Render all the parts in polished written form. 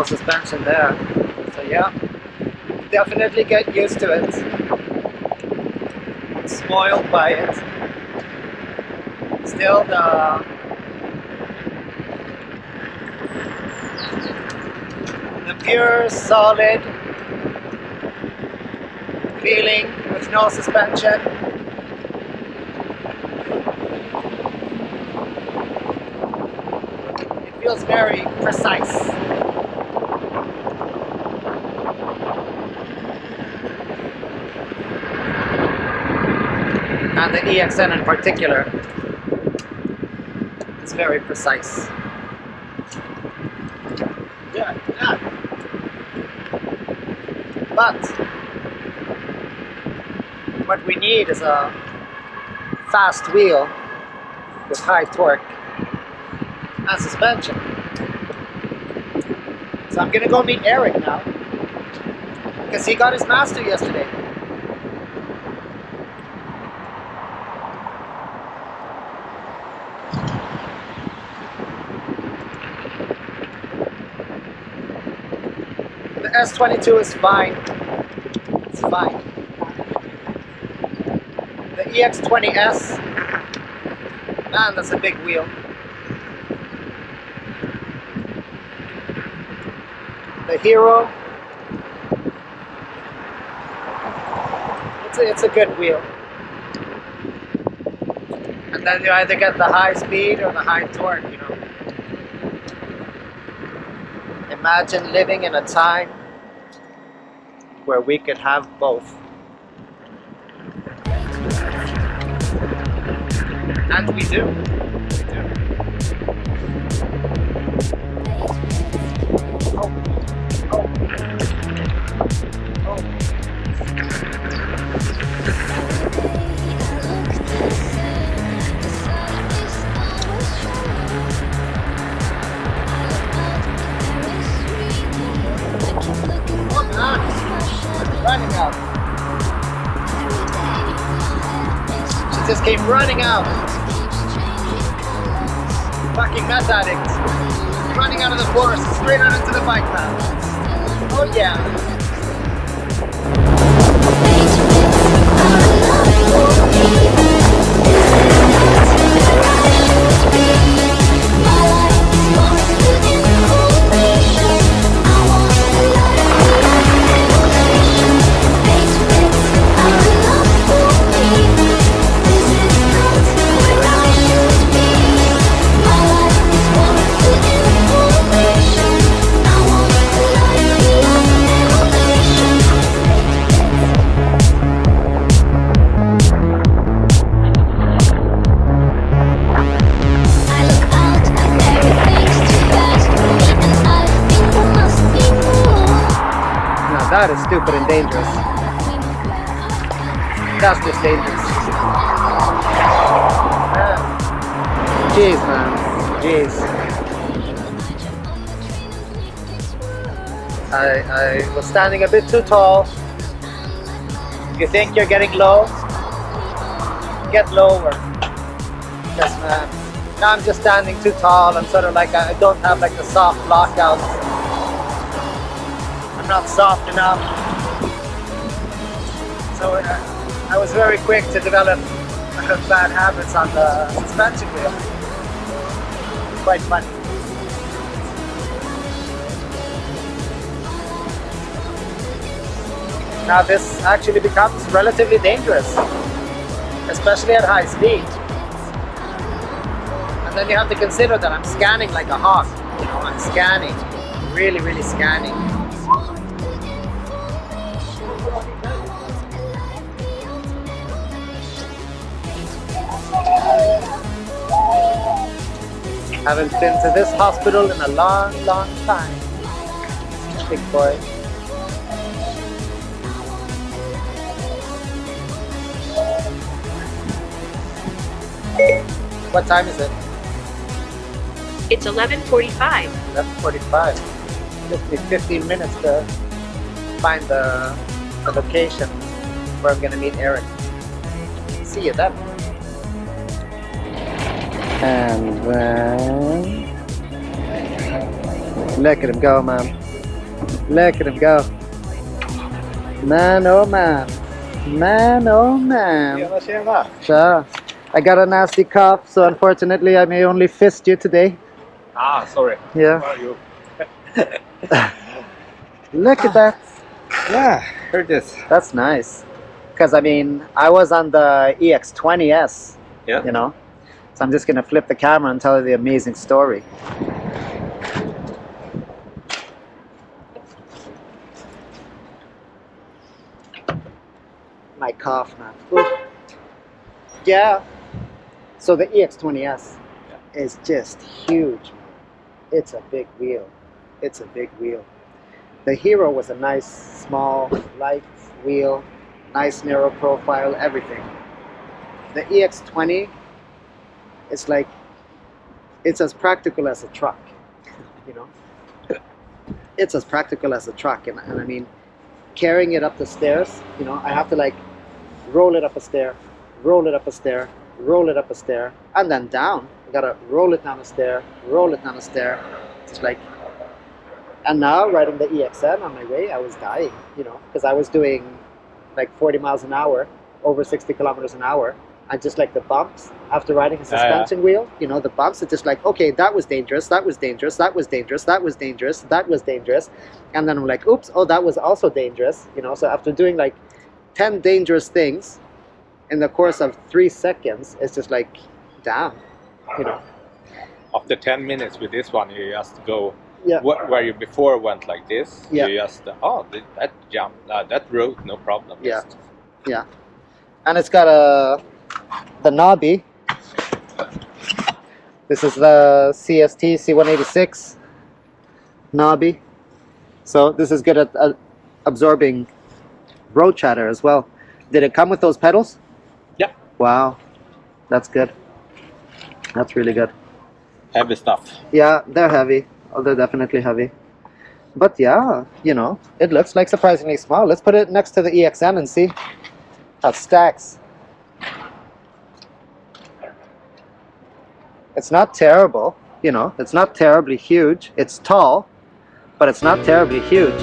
suspension there. So yeah, definitely get used to it. Spoiled by it. Still the pure solid feeling with no suspension. It feels very precise. And the EXN in particular is very precise. Yeah. But what we need is a fast wheel with high torque and suspension. So I'm gonna go meet Eric now, because he got his master yesterday. The S22 is fine. It's fine. The EX20S, man, that's a big wheel. The Hero, it's a good wheel. And then you either get the high speed or the high torque, you know. Imagine living in a time where we could have both. And we do. Oh. Running out. She just came running out. Fucking meth addict. Running out of the forest, straight out into the bike path. Oh yeah. That is stupid and dangerous. That's just dangerous. Jeez, man. Jeez. I was standing a bit too tall. You think you're getting low? Get lower. Yes, man. Now I'm just standing too tall. I'm sort of like, I don't have like the soft lockouts. Not soft enough, so I was very quick to develop bad habits on the suspension wheel. Quite funny. Now this actually becomes relatively dangerous, especially at high speed. And then you have to consider that I'm scanning like a hawk. You know, I'm scanning, really scanning. Haven't been to this hospital in a long time. Big boy. What time is it? It's 11:45. 11:45. Just need 15 minutes to find the location where I'm gonna meet Eric. See you then. And then look at him go, man. Look at him go. Man, oh man. Man, oh man. Tjena, tjena. Tja. I got a nasty cough, so unfortunately I may only fist you today. Ah, sorry. Yeah. How are you? Look at that. Yeah, heard this. That's nice. Because I mean, I was on the EX20S, Yeah. you know. So I'm just gonna flip the camera and tell you the amazing story. My cough, man. Ooh. Yeah. So the EX20S is just huge, man. It's a big wheel. It's a big wheel. The Hero was a nice, small, light wheel, nice narrow profile, everything. The EX20 is like, it's as practical as a truck, you know? It's as practical as a truck, and I mean, carrying it up the stairs, you know, I have to like roll it up a stair, roll it up a stair, roll it up a stair, and then down. I gotta roll it down a stair, roll it down a stair. It's like, and now riding the EXN on my way, I was dying, you know, because I was doing like 40 miles an hour, over 60 kilometers an hour, and just like the bumps after riding a suspension wheel, you know, the bumps, it's just like, okay, that was dangerous, that was dangerous, that was dangerous, that was dangerous, that was dangerous, and then I'm like, oops, oh, that was also dangerous, you know. So after doing like 10 dangerous things in the course of 3 seconds, it's just like, damn, you know. After 10 minutes with this one, you just go. Yeah. Where you before went like this, Yeah. you just that jump, that road, no problem. Yeah. Just- Yeah, and it's got the knobby. This is the CST C186 knobby. So this is good at absorbing road chatter as well. Did it come with those pedals? Yeah. Wow, that's good. That's really good. Heavy stuff. Yeah, they're heavy. Oh, they're definitely heavy. But yeah, you know, it looks like surprisingly small. Let's put it next to the EXN and see how it stacks. It's not terrible, you know, it's not terribly huge. It's tall, but it's not terribly huge.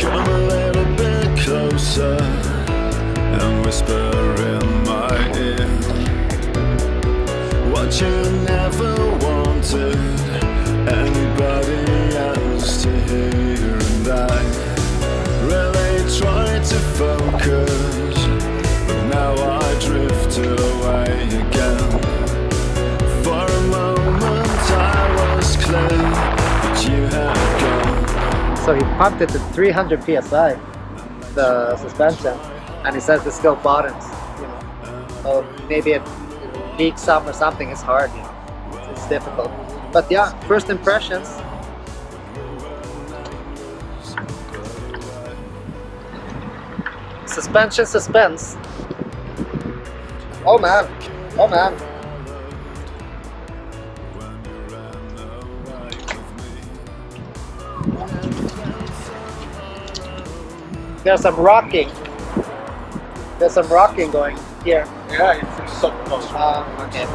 Come a little bit closer and whisper in my ear what you never wanted anybody else to hear. And I really tried to focus, but now I drifted away again. For a moment I was clear that you had gone. So he pumped it to 300 psi, the suspension, and he says it still bottoms, you know. So maybe it leaks some or something. It's hard, you know. It's difficult. But yeah, first impressions. Suspension suspense. Oh man, oh man. There's some rocking. There's some rocking going here. Yeah, it's soft motion. Okay.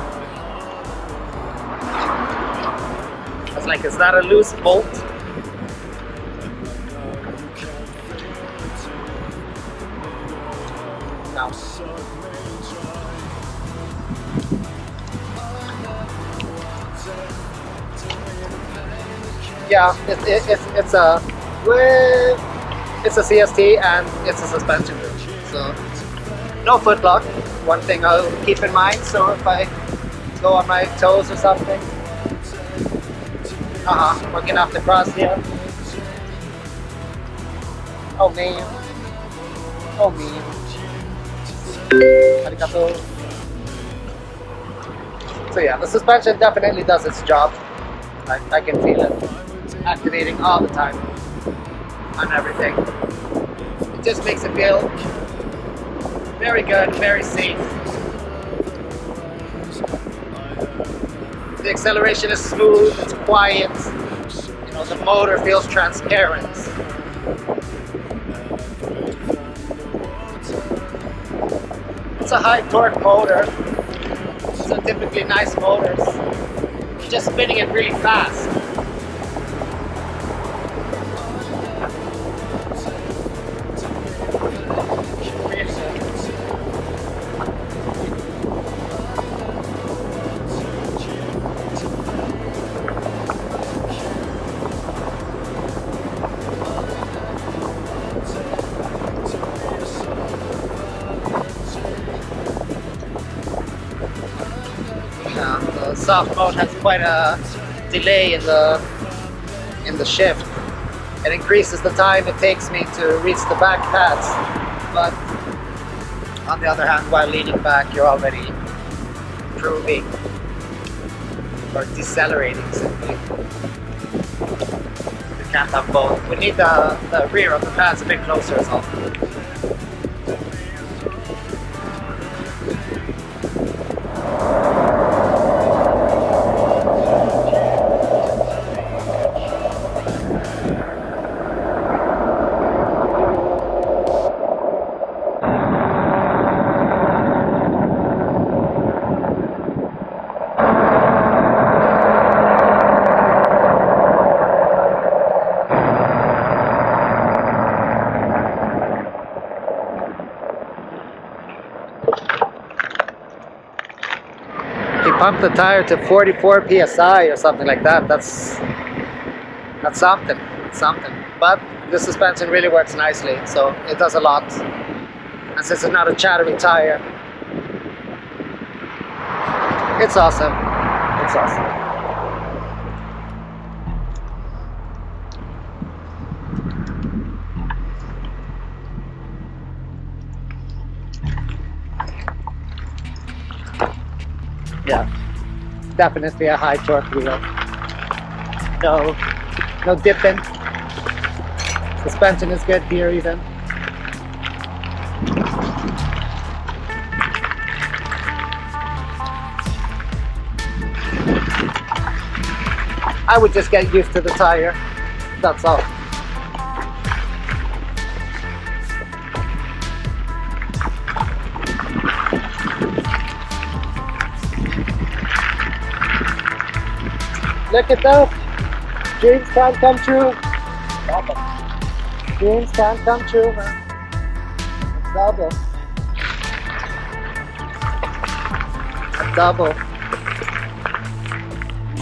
It's like, is that a loose bolt? No. Yeah, it's a CST and it's a suspension group. So no foot lock. One thing I'll keep in mind. So if I go on my toes or something, working off the cross here. Oh man. Oh man. Arigato. So yeah, the suspension definitely does its job. I can feel it activating all the time on everything. It just makes it feel very good, very safe. The acceleration is smooth, it's quiet. You know, the motor feels transparent. it's a high torque motor, so typically nice motors. You're just spinning it really fast. The soft mode has quite a delay in the shift. It increases the time it takes me to reach the back pads, but on the other hand, while leaning back, you're already improving or decelerating simply. We can't have both. We need the rear of the pads a bit closer as well. Pump the tire to 44 psi or something like that. That's something. It's something. But the suspension really works nicely, so it does a lot. And since it's not a chattery tire, it's awesome. It's awesome. Yeah, definitely a high torque wheel. No dipping. Suspension is good here even. I would just get used to the tire. That's all. Look at that! Dreams can come true. Dreams can come true, man. It's double. A double.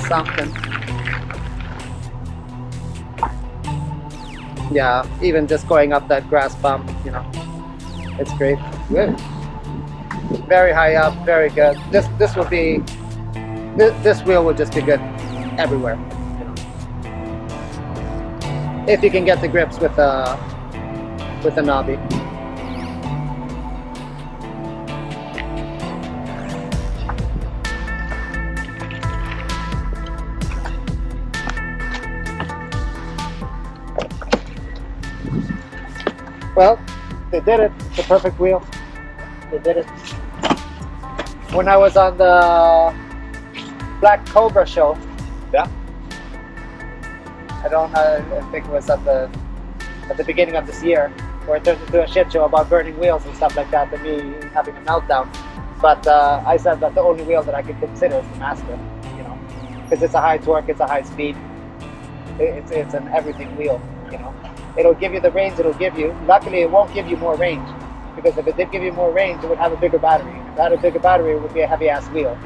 Something. Yeah, even just going up that grass bump, you know, it's great. Good. Very high up, very good. This will be. This wheel will just be good everywhere, you know. If you can get the grips with a knobby. Well, they did it. The perfect wheel. They did it. When I was on the Black Cobra show. Yeah. I think it was at the beginning of this year, where it turned into a shit show about burning wheels and stuff like that, and me having a meltdown. But I said that the only wheel that I could consider is the Master, you know, because it's a high torque, it's a high speed, it's an everything wheel, you know. It'll give you the range it'll give you. Luckily, it won't give you more range, because if it did give you more range, it would have a bigger battery. If it had a bigger battery, it would be a heavy ass wheel.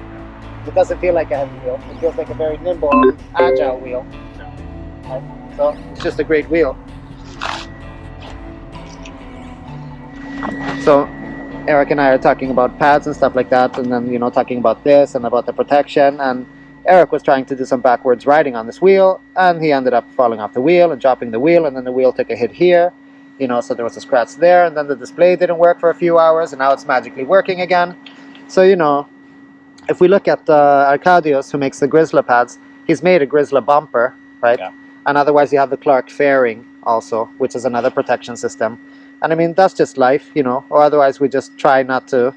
It doesn't feel like a heavy wheel. It feels like a very nimble, agile wheel. Right? So it's just a great wheel. So Eric and I are talking about pads and stuff like that, and then, you know, talking about this and about the protection. And Eric was trying to do some backwards riding on this wheel, and he ended up falling off the wheel and dropping the wheel, and then the wheel took a hit here, you know, so there was a scratch there, and then the display didn't work for a few hours, and now it's magically working again. So, you know, if we look at Arcadius, who makes the Grizzly pads, he's made a Grizzly bumper, right? Yeah. And otherwise you have the Clark fairing also, which is another protection system. And I mean, that's just life, you know, or otherwise we just try not to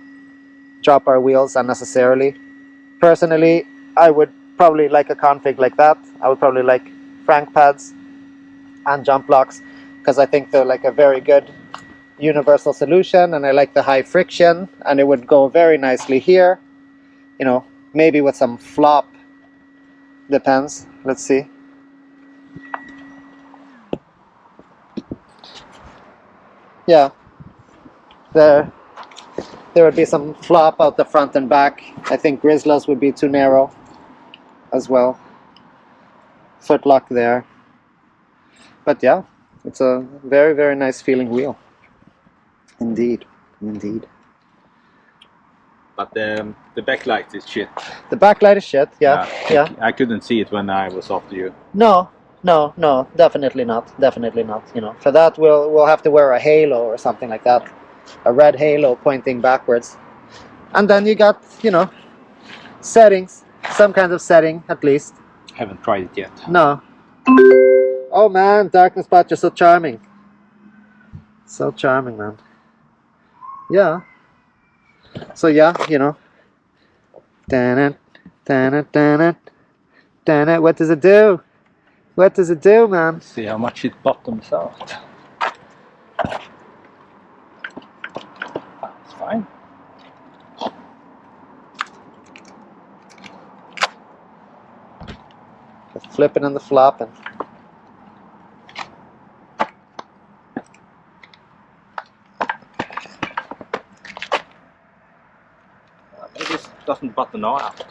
drop our wheels unnecessarily. Personally, I would probably like a config like that. I would probably like Frank pads and jump blocks, because I think they're like a very good universal solution, and I like the high friction, and it would go very nicely here. You know, maybe with some flop. Depends. Let's see. Yeah. There would be some flop out the front and back. I think Grizzla's would be too narrow as well. Footlock there. But yeah, it's a very, very nice feeling wheel. Indeed. Indeed. But the backlight is shit. The backlight is shit, yeah. I couldn't see it when I was after you. No, definitely not. Definitely not. You know, for that we'll have to wear a halo or something like that. A red halo pointing backwards. And then you got, you know, settings. Some kind of setting at least. Haven't tried it yet. No. Oh man, Darkness Bot, you're so charming. So charming, man. Yeah. So yeah, you know. What does it do? What does it do, man? See how much it bottoms out. It's fine. Just flipping and the flopping. Maybe it doesn't button out.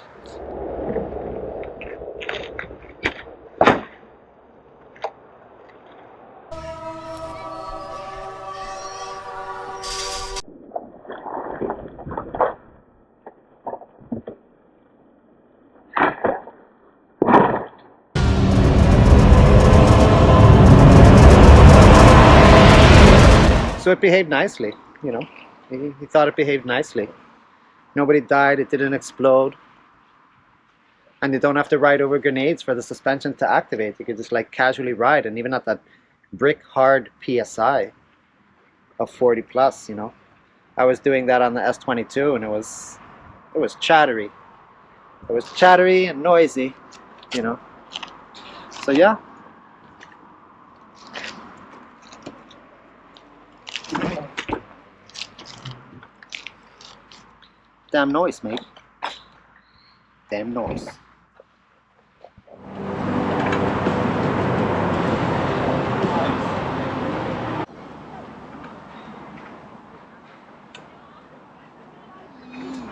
So it behaved nicely, you know. He thought it behaved nicely. Nobody died, it didn't explode. And you don't have to ride over grenades for the suspension to activate. You could just like casually ride, and even at that brick hard PSI of 40 plus, you know. I was doing that on the S22 and it was chattery. It was chattery and noisy, you know. So yeah. Damn noise, mate. Damn noise.